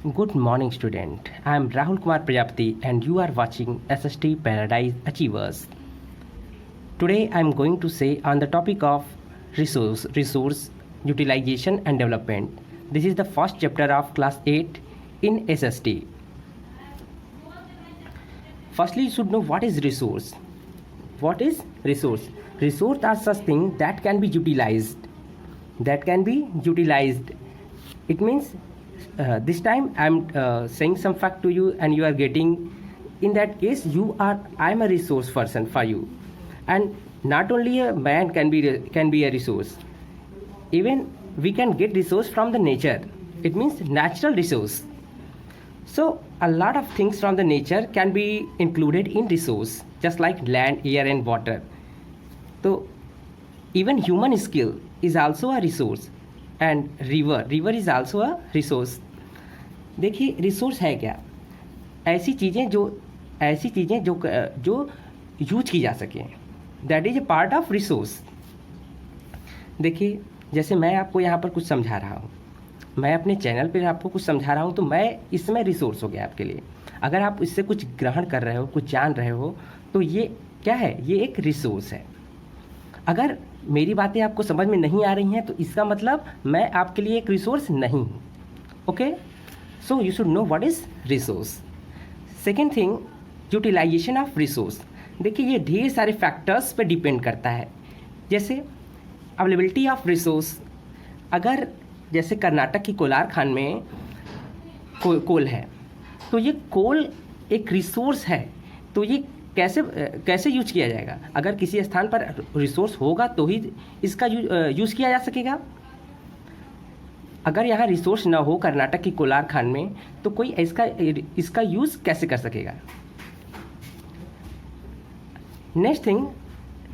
Good morning, student. I am Rahul Kumar Prajapati, and you are watching SST Paradise Achievers. Today, I am going to say on the topic of resource utilization and development. This is the first chapter of class 8 in SST. Firstly, you should know what is resource. What is resource? Resource are such things that can be utilized. It means this time I'm saying some fact to you and you are getting. In that case, I'm a resource person for you. And not only a man can be a resource. Even we can get resource from the nature. It means natural resource. So a lot of things from the nature can be included in resource, just like land, air and water. So even human skill is also a resource, and river is also a resource. देखिए resource है क्या? ऐसी चीज़ें जो use की जा सकें, that is a part of resource. देखिए जैसे मैं आपको यहाँ पर कुछ समझा रहा हूँ, मैं अपने चैनल पर आपको कुछ समझा रहा हूँ, तो मैं इसमें रिसोर्स हो गया आपके लिए. अगर आप इससे कुछ ग्रहण कर रहे हो, कुछ जान रहे हो, तो ये क्या है? ये एक रिसोर्स है. अगर मेरी बातें आपको समझ में नहीं आ रही हैं तो इसका मतलब मैं आपके लिए एक रिसोर्स नहीं हूँ. Okay, so you should know what is resource. Second thing, utilisation of resource. देखिए ये ढेर सारे फैक्टर्स पे डिपेंड करता है. जैसे अवेलेबिलिटी ऑफ रिसोर्स. अगर जैसे कर्नाटक की कोलार खान में कोल है, तो ये कोल एक रिसोर्स है. तो ये कैसे यूज किया जाएगा? अगर किसी स्थान पर रिसोर्स होगा तो ही इसका यूज़ किया जा सकेगा. अगर यहाँ रिसोर्स ना हो कर्नाटक की कोलार खान में, तो कोई इसका यूज़ कैसे कर सकेगा? Next thing,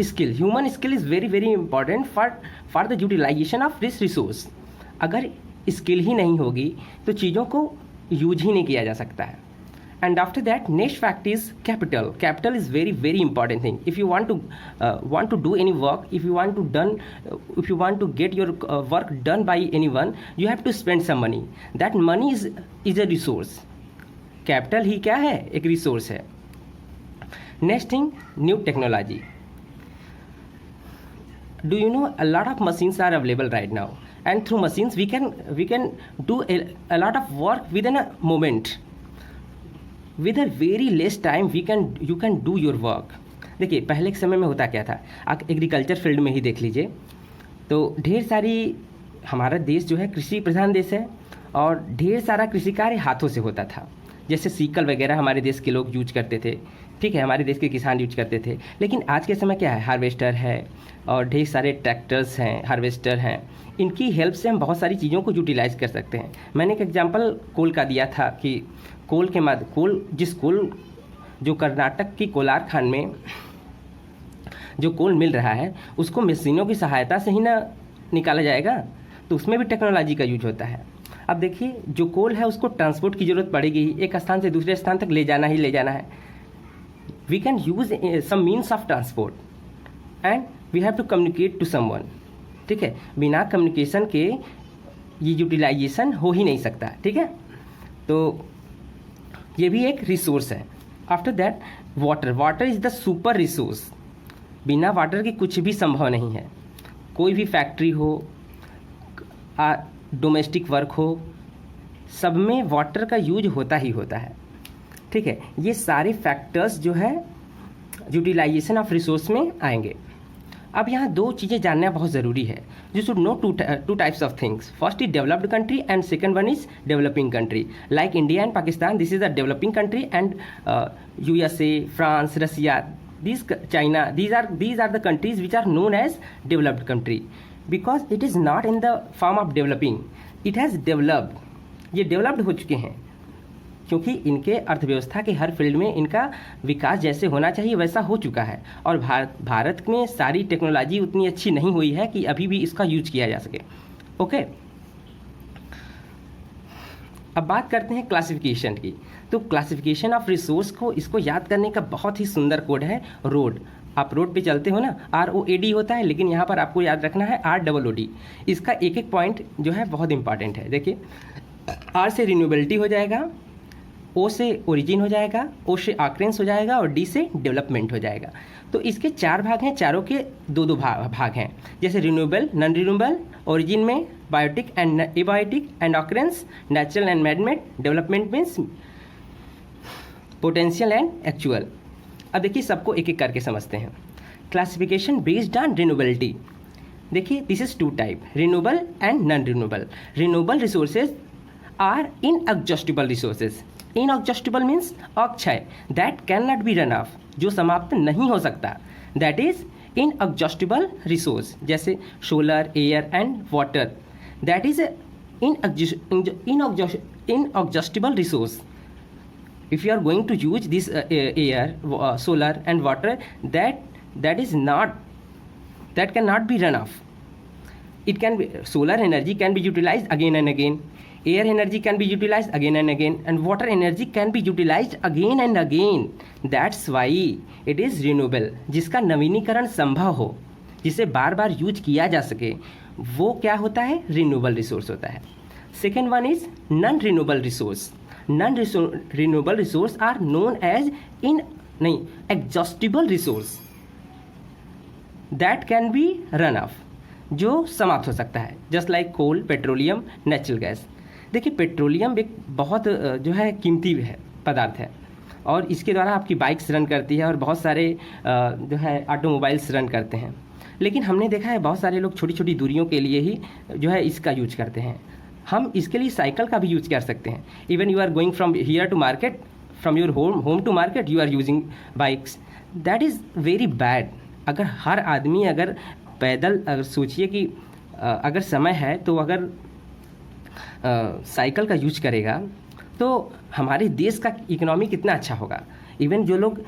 skill. Human skill is very very important for the utilisation of this resource. अगर स्किल ही नहीं होगी तो चीज़ों को यूज ही नहीं किया जा सकता है. And after that, next fact is capital. Capital is very very important thing. If you want to do any work, if you want to get your work done by anyone, you have to spend some money. That money is a resource. Capital ही क्या है? एक resource है. Next thing, new technology. Do you know a lot of machines are available right now, and through machines we can do a lot of work within a moment. With a very less time you can do your work. देखिए पहले के समय में होता क्या था, आप agriculture field में ही देख लीजिए, तो ढेर सारी, हमारा देश जो है कृषि प्रधान देश है और ढेर सारा कृषि कार्य हाथों से होता था. जैसे सीकल वगैरह हमारे देश के लोग यूज करते थे, ठीक है, हमारे देश के किसान यूज करते थे. लेकिन आज के समय क्या है? हार्वेस्टर है और ढेर सारे ट्रैक्टर्स हैं, हार्वेस्टर हैं. इनकी हेल्प से हम बहुत सारी चीज़ों को यूटिलाइज कर सकते हैं. मैंने एक एग्जांपल कोल का दिया था कि कोल जो कर्नाटक की कोलार खान में जो कोल मिल रहा है, उसको मशीनों की सहायता से ही ना निकाला जाएगा, तो उसमें भी टेक्नोलॉजी का यूज होता है. अब देखिए जो कोल है उसको ट्रांसपोर्ट की ज़रूरत पड़ेगी, एक स्थान से दूसरे स्थान तक ले जाना है. We can use some means of transport and we have to communicate to someone. ठीक है, बिना कम्युनिकेशन के ये यूटिलाइजेशन हो ही नहीं सकता. ठीक है, तो ये भी एक रिसोर्स है. After that, water is the super resource. बिना वाटर के कुछ भी संभव नहीं है. कोई भी फैक्ट्री हो, डोमेस्टिक वर्क हो, सब में वाटर का यूज होता ही होता है. ठीक है, ये सारे फैक्टर्स जो है यूटिलाइजेशन ऑफ रिसोर्स में आएंगे. अब यहाँ दो चीज़ें जानना बहुत ज़रूरी है. You should no two types of things. First is developed country and second one is developing country. Like India and Pakistan, this is the developing country, and USA, France, Russia, China, these are the countries which are known as developed country, because it is not in the form of developing, it has developed. ये developed हो चुके हैं क्योंकि इनके अर्थव्यवस्था के हर field में इनका विकास जैसे होना चाहिए वैसा हो चुका है. और भारत में सारी टेक्नोलॉजी उतनी अच्छी नहीं हुई है कि अभी भी इसका यूज किया जा सके. ओके, अब बात करते हैं क्लासिफिकेशन की. तो क्लासिफिकेशन ऑफ रिसोर्स को, इसको याद करने का बहुत ही सुंदर कोड है रोड. आप रोड पे चलते हो ना, ROAD होता है, लेकिन यहाँ पर आपको याद रखना है ROOD. इसका एक एक पॉइंट जो है बहुत इंपॉर्टेंट है. देखिए आर से रिन्यूएबिलिटी हो जाएगा, ओ से ओरिजिन हो जाएगा, ओ से ऑकरेंस हो जाएगा और डी से डेवलपमेंट हो जाएगा। तो इसके 4 भाग हैं, चारों के 2-2 भाग हैं। जैसे रिन्यूएबल, नॉन रिन्यूएबल, ओरिजिन में biotic and abiotic and occurrence, natural and manmade, development means potential and actual. अब देखिए सबको एक एक करके समझते हैं। Classification based on renewability. देखिए this is 2 type, renewable and non renewable. Renewable resources are inexhaustible resources. Inexhaustible means अक्षय, that can not be run off, जो समाप्त नहीं हो सकता, दैट इज इनएग्जॉस्टिबल रिसोर्स। जैसे solar, air and water, that is inexhaustible resource. If you are going to use this air, solar and water, that cannot be run off. It can be, solar energy can be utilized again and again, air energy can be utilized again and again, and water energy can be utilized again and again. That's why it is renewable. जिसका नवीनीकरण संभव हो, जिसे बार बार use किया जा सके, वो क्या होता है? रिन्यूएबल रिसोर्स होता है। Second one is non renewable resource. Non-renewable resource are known as exhaustible resource that can be run off, जो समाप्त हो सकता है। जस्ट लाइक कोल, पेट्रोलियम, नेचुरल गैस। देखिए पेट्रोलियम एक बहुत जो है कीमती है पदार्थ है, और इसके द्वारा आपकी बाइक्स रन करती है और बहुत सारे जो है ऑटोमोबाइल्स रन करते हैं। लेकिन हमने देखा है बहुत सारे लोग छोटी छोटी दूरियों के लिए ही जो है इसका यूज करते हैं। हम इसके लिए साइकिल का भी यूज कर सकते हैं। Even you are going from here to market, from your home to market, you are using bikes, that is very bad. अगर हर आदमी अगर पैदल, अगर सोचिए कि अगर समय है तो अगर साइकिल का यूज करेगा तो हमारे देश का इकोनॉमी कितना अच्छा होगा। इवन जो लोग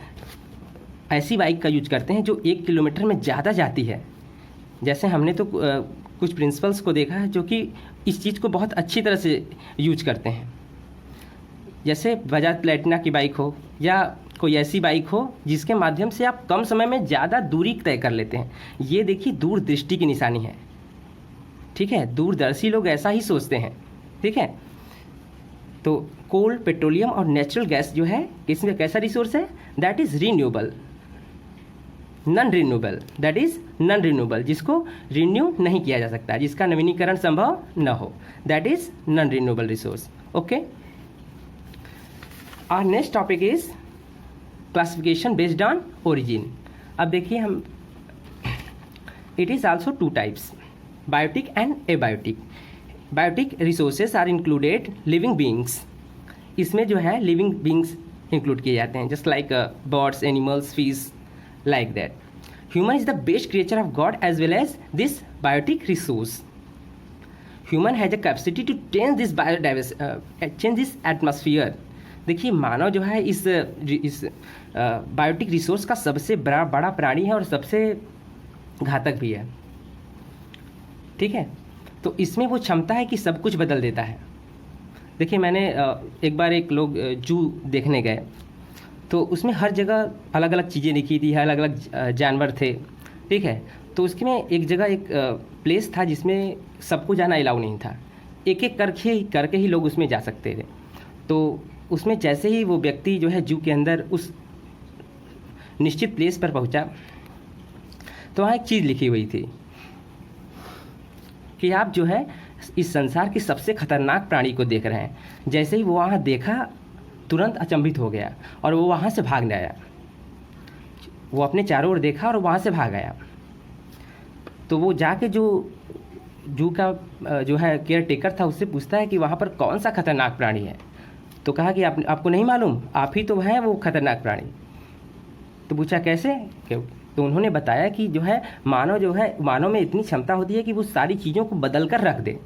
ऐसी बाइक का यूज करते हैं जो 1 किलोमीटर में ज़्यादा जाती है, जैसे हमने तो कुछ प्रिंसिपल्स को देखा है जो कि इस चीज़ को बहुत अच्छी तरह से यूज करते हैं। जैसे बजाज प्लेटिना की बाइक हो या कोई ऐसी बाइक हो जिसके माध्यम से आप कम समय में ज़्यादा दूरी तय कर लेते हैं। ये देखिए दूरदृष्टि की निशानी है, ठीक है, दूरदर्शी लोग ऐसा ही सोचते हैं, ठीक है। तो कोल, पेट्रोलियम और नेचुरल गैस जो है इसमें कैसा रिसोर्स है? That is renewable. Non renewable, that is non renewable, जिसको रिन्यू नहीं किया जा सकता, जिसका नवीनीकरण संभव न हो, that is non renewable resource. Okay, our next topic is classification based on origin. अब देखिए हम, it is also 2 types, biotic and abiotic. Biotic resources are included living beings. इसमें जो है लिविंग बींग्स इंक्लूड किए जाते हैं, just like birds, animals, fish, like that. Human is the best creature of God as well as this biotic resource. Human has a capacity to change this change this atmosphere. देखिए मानव जो है इस biotic resource का सबसे बड़ा प्राणी है और सबसे घातक भी है, ठीक है। तो इसमें वो क्षमता है कि सब कुछ बदल देता है। देखिए मैंने एक बार एक लोग जू देखने गए तो उसमें हर जगह अलग अलग चीज़ें दिखी थी, अलग अलग जानवर थे, ठीक है। तो उसके में एक जगह एक प्लेस था जिसमें सबको जाना अलाउ नहीं था, एक एक करके ही लोग उसमें जा सकते थे। तो उसमें जैसे ही वो व्यक्ति जो है जू के अंदर उस निश्चित प्लेस पर पहुंचा तो वहाँ एक चीज़ लिखी हुई थी कि आप जो है इस संसार के सबसे खतरनाक प्राणी को देख रहे हैं। जैसे ही वो वहाँ देखा तुरंत अचंभित हो गया और वो वहाँ से भाग आया। वो अपने चारों ओर देखा और वहाँ से भाग आया। तो वो जाके जो जू का जो है केयर टेकर था उससे पूछता है कि वहाँ पर कौन सा खतरनाक प्राणी है। तो कहा कि आपको नहीं मालूम, आप ही तो हैं वो खतरनाक प्राणी। तो पूछा कैसे? तो उन्होंने बताया कि जो है मानव में इतनी क्षमता होती है कि वो सारी चीज़ों को बदल कर रख दे,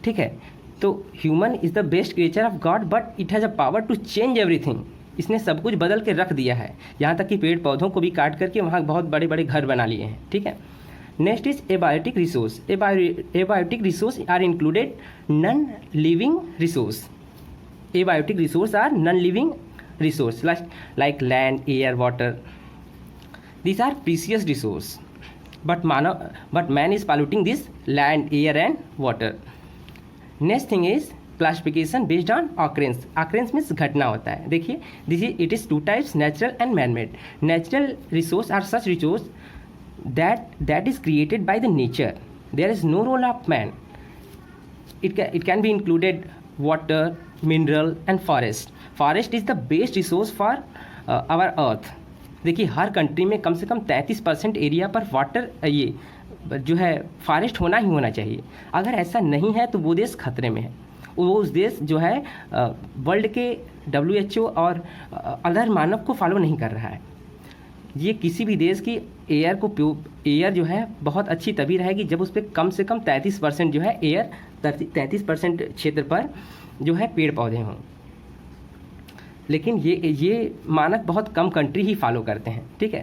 ठीक है। तो human is the best creature of God but it has a power to change everything. इसने सब कुछ बदल के रख दिया है, यहाँ तक कि पेड़ पौधों को भी काट करके वहाँ बहुत बड़े बड़े घर बना लिए हैं, ठीक है। Next is abiotic resource. Abiotic resource are included non living resource. Abiotic resource are non living resource like land, air, water. These are precious resource, but man is polluting this land, air and water. Next thing is classification based on occurrence. Occurrence means घटना होता है। देखिए this is it is two types, natural and man made. Natural resource are such resource that is created by the nature. There is no role of man. It can be included water, mineral and forest. Forest is the best resource for our earth. देखिए हर country में कम से कम 33% area पर water ये जो है forest होना ही होना चाहिए। अगर ऐसा नहीं है तो वो देश खतरे में है। वो उस देश जो है वर्ल्ड के WHO और अदर मानक को फॉलो नहीं कर रहा है। ये किसी भी देश की एयर जो है बहुत अच्छी तभी रहेगी जब उस पर कम से कम 33% जो है एयर 33% क्षेत्र पर जो है पेड़ पौधे हों। लेकिन ये मानक बहुत कम कंट्री ही फॉलो करते हैं। ठीक है,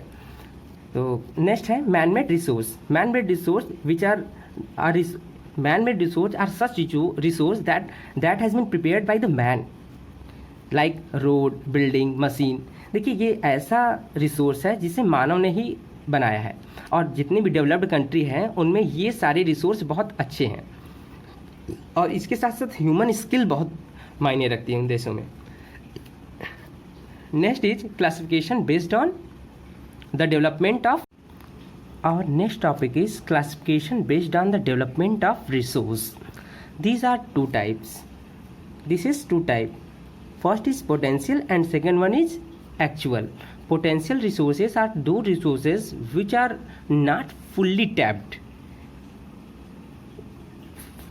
तो नेक्स्ट है man made resource. Man made resource which are man made resource are such resource that has been prepared by the man, like road, building, machine. देखिए ये ऐसा रिसोर्स है जिसे मानव ने ही बनाया है, और जितनी भी डेवलप्ड कंट्री हैं उनमें ये सारे रिसोर्स बहुत अच्छे हैं, और इसके साथ साथ ह्यूमन स्किल बहुत मायने रखती है उन देशों में। Next is classification based on the development of. Our next topic is classification based on the development of resource. These are two types. This is two type. First is potential and second one is actual. Potential resources are those resources which are not fully tapped.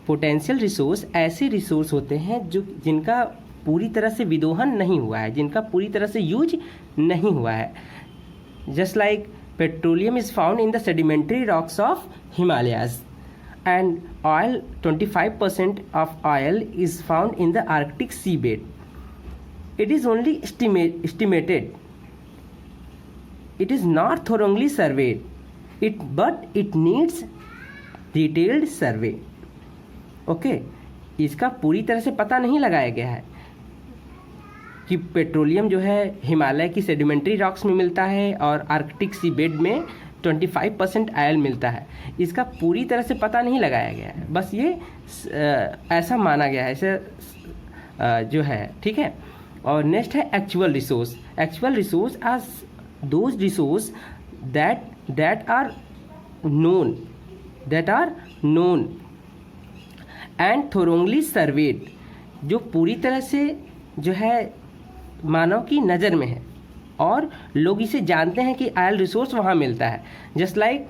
Potential resource ऐसे resource होते हैं जो जिनका पूरी तरह से विदोहन नहीं हुआ है, जिनका पूरी तरह से यूज नहीं हुआ है। Just like petroleum is found in the sedimentary rocks of Himalayas, and oil, 25% of oil is found in the Arctic seabed. It is only estimated. It is not thoroughly surveyed. But it needs detailed survey. Okay, इसका पूरी तरह से पता नहीं लगाया गया है कि पेट्रोलियम जो है हिमालय की सेडिमेंट्री रॉक्स में मिलता है और आर्कटिक सी बेड में 25% ऑयल मिलता है। इसका पूरी तरह से पता नहीं लगाया गया है, बस ये ऐसा माना गया है, ऐसे जो है। ठीक है, और नेक्स्ट है actual resource. Actual resource are those resource that are known and थोरोंगली सर्वेड, जो पूरी तरह से जो है मानव की नज़र में है और लोग इसे जानते हैं कि ऑयल रिसोर्स वहाँ मिलता है। Just like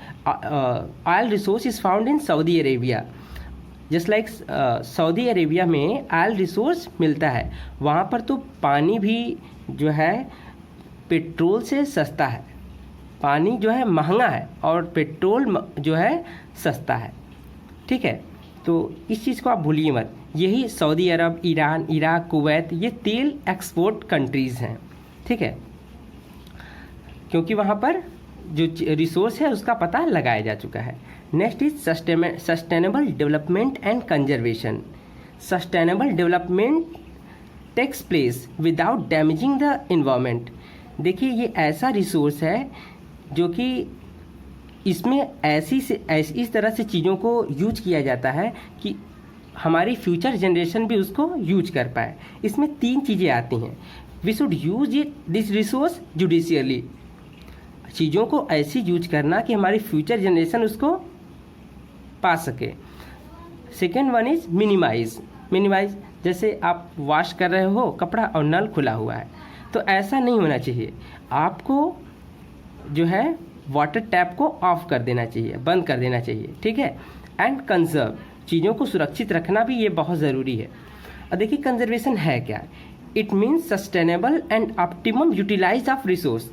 oil resource is found in Saudi Arabia. Just like Saudi Arabia में ऑयल रिसोर्स मिलता है, वहाँ पर तो पानी भी जो है पेट्रोल से सस्ता है। पानी जो है महंगा है और पेट्रोल जो है सस्ता है। ठीक है, तो इस चीज़ को आप भूलिए मत। यही सऊदी अरब, ईरान, इराक, कुवैत, ये तेल एक्सपोर्ट कंट्रीज़ हैं। ठीक है, क्योंकि वहाँ पर जो रिसोर्स है उसका पता लगाया जा चुका है। Next is sustainable development and conservation. Sustainable development takes place without damaging the environment. देखिए ये ऐसा रिसोर्स है जो कि इसमें इस तरह से चीज़ों को यूज किया जाता है कि हमारी फ्यूचर जनरेशन भी उसको यूज कर पाए। इसमें 3 चीज़ें आती हैं। We should use this resource judicially. चीज़ों को ऐसी यूज करना कि हमारी फ्यूचर जनरेशन उसको पा सके। Second one is minimise. जैसे आप वॉश कर रहे हो कपड़ा और नल खुला हुआ है, तो ऐसा नहीं होना चाहिए। आपको जो है वाटर टैप को ऑफ कर देना चाहिए, बंद कर देना चाहिए। ठीक है, एंड कंजर्व, चीज़ों को सुरक्षित रखना भी ये बहुत ज़रूरी है। और देखिए कंजर्वेशन है क्या। It means sustainable and optimum utilize of resource.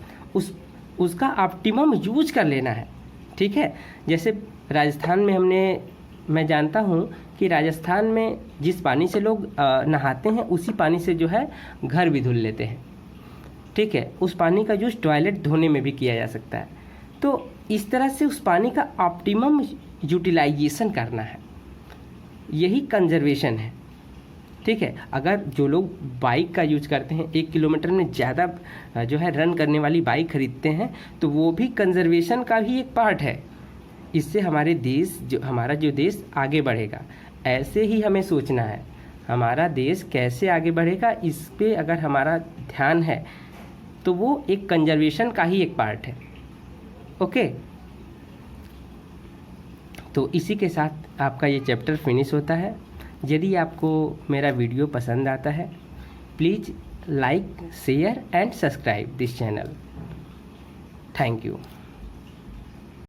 उसका ऑप्टिमम यूज कर लेना है। ठीक है, जैसे राजस्थान में मैं जानता हूँ कि राजस्थान में जिस पानी से लोग नहाते हैं उसी पानी से जो है घर भी धुल लेते हैं। ठीक है, उस पानी का यूज टॉयलेट धोने में भी किया जा सकता है। तो इस तरह से उस पानी का ऑप्टिमम यूटिलाइजेशन करना है, यही कंजर्वेशन है। ठीक है, अगर जो लोग बाइक का यूज करते हैं, 1 किलोमीटर में ज़्यादा जो है रन करने वाली बाइक खरीदते हैं, तो वो भी कंजर्वेशन का ही एक पार्ट है। इससे हमारा जो देश आगे बढ़ेगा। ऐसे ही हमें सोचना है। हमारा देश कैसे आगे बढ़ेगा इस पे अगर हमारा ध्यान है तो वो एक कंजर्वेशन का ही एक पार्ट है। ओके, तो इसी के साथ आपका ये चैप्टर फिनिश होता है। यदि आपको मेरा वीडियो पसंद आता है, please like, share and subscribe this channel. Thank you.